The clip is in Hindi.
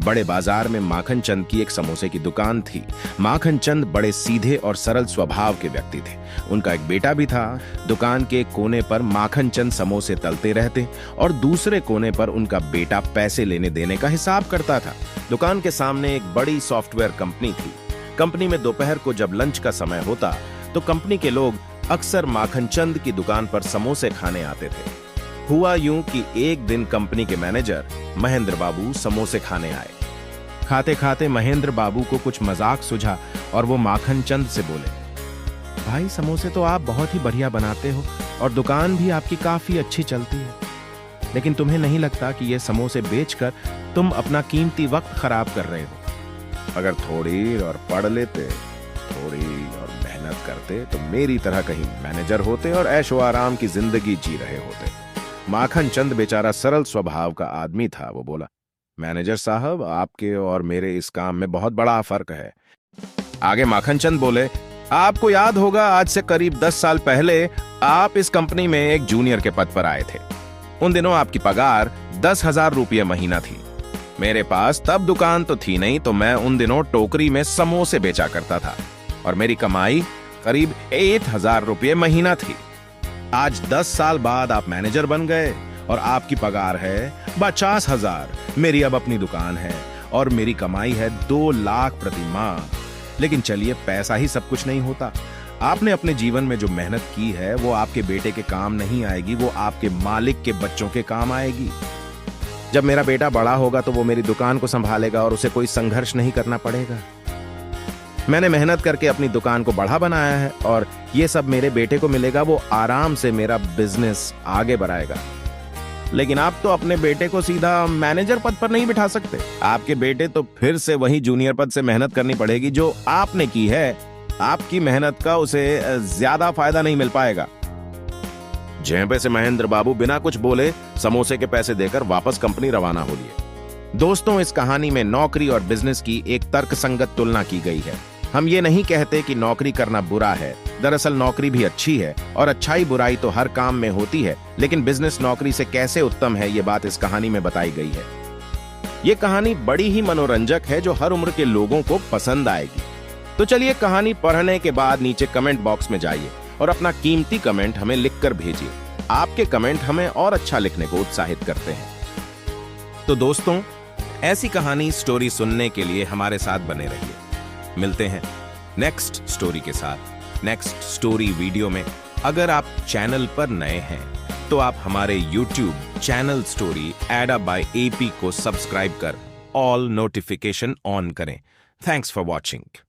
बड़े बाजार में माखन चंद की एक समोसे की दुकान थी। माखन चंद बड़े सीधे और सरल स्वभाव के व्यक्ति थे। उनका एक बेटा भी था। दुकान के एक कोने पर माखन चंद समोसे तलते रहते और दूसरे कोने पर उनका बेटा पैसे लेने देने का हिसाब करता था। दुकान के सामने एक बड़ी सॉफ्टवेयर कंपनी थी। कंपनी में दोपहर को जब लंच का समय होता तो कंपनी के लोग अक्सर माखन चंद की दुकान पर समोसे खाने आते थे। हुआ यूं कि एक दिन कंपनी के मैनेजर महेंद्र बाबू समोसे खाने आए। खाते खाते महेंद्र बाबू को कुछ मजाक सुझा और वो माखन चंद से बोले, भाई समोसे तो आप बहुत ही बढ़िया बनाते हो और दुकान भी आपकी काफी अच्छी चलती है, लेकिन तुम्हें नहीं लगता कि ये समोसे बेचकर तुम अपना कीमती वक्त खराब कर रहे हो? अगर थोड़ी और पढ़ लेते, थोड़ी और मेहनत करते तो मेरी तरह कहीं मैनेजर होते और ऐशो आराम की जिंदगी जी रहे होते। माखन चंद बेचारा सरल स्वभाव का आदमी था। वो बोला, मैनेजर साहब, आपके और मेरे इस काम में बहुत बड़ा फर्क है। आगे माखन चंद बोले, आपको याद होगा आज से करीब 10 साल पहले आप इस कंपनी में एक जूनियर के पद पर आए थे। उन दिनों आपकी पगार 10,000 रुपये महीना थी। मेरे पास तब दुकान तो थी नहीं, तो मैं उन दिनों टोकरी में समोसे बेचा करता था और मेरी कमाई करीब 8,000 रुपये महीना थी। आज 10 साल बाद आप मैनेजर बन गए और आपकी पगार है 50,000। मेरी अब अपनी दुकान है और मेरी कमाई है 2 लाख प्रति माह। लेकिन चलिए, पैसा ही सब कुछ नहीं होता। आपने अपने जीवन में जो मेहनत की है वो आपके बेटे के काम नहीं आएगी, वो आपके मालिक के बच्चों के काम आएगी। जब मेरा बेटा बड़ा होगा तो वो मेरी दुकान को संभालेगा और उसे कोई संघर्ष नहीं करना पड़ेगा। मैंने मेहनत करके अपनी दुकान को बढ़ा बनाया है और ये सब मेरे बेटे को मिलेगा। वो आराम से मेरा बिजनेस आगे बढ़ाएगा। लेकिन आप तो अपने बेटे को सीधा मैनेजर पद पर नहीं बिठा सकते। आपके बेटे तो फिर से वही जूनियर पद से मेहनत करनी पड़ेगी जो आपने की है। आपकी मेहनत का उसे ज्यादा फायदा नहीं मिल पाएगा। जेबे से महेंद्र बाबू बिना कुछ बोले समोसे के पैसे देकर वापस कंपनी रवाना हो लिए। दोस्तों, इस कहानी में नौकरी और बिजनेस की एक तर्कसंगत तुलना की गई है। हम ये नहीं कहते कि नौकरी करना बुरा है। दरअसल नौकरी भी अच्छी है और अच्छाई बुराई तो हर काम में होती है, लेकिन बिजनेस नौकरी से कैसे उत्तम है ये बात इस कहानी में बताई गई है। ये कहानी बड़ी ही मनोरंजक है जो हर उम्र के लोगों को पसंद आएगी। तो चलिए, कहानी पढ़ने के बाद नीचे कमेंट बॉक्स में जाइए और अपना कीमती कमेंट हमें लिखकर भेजिए। आपके कमेंट हमें और अच्छा लिखने को उत्साहित करते हैं। तो दोस्तों, ऐसी कहानी स्टोरी सुनने के लिए हमारे साथ बने रहिए। मिलते हैं नेक्स्ट स्टोरी के साथ, नेक्स्ट स्टोरी वीडियो में। अगर आप चैनल पर नए हैं तो आप हमारे YouTube चैनल स्टोरी एडा बाय AP को सब्सक्राइब कर ऑल नोटिफिकेशन ऑन करें। Thanks for watching.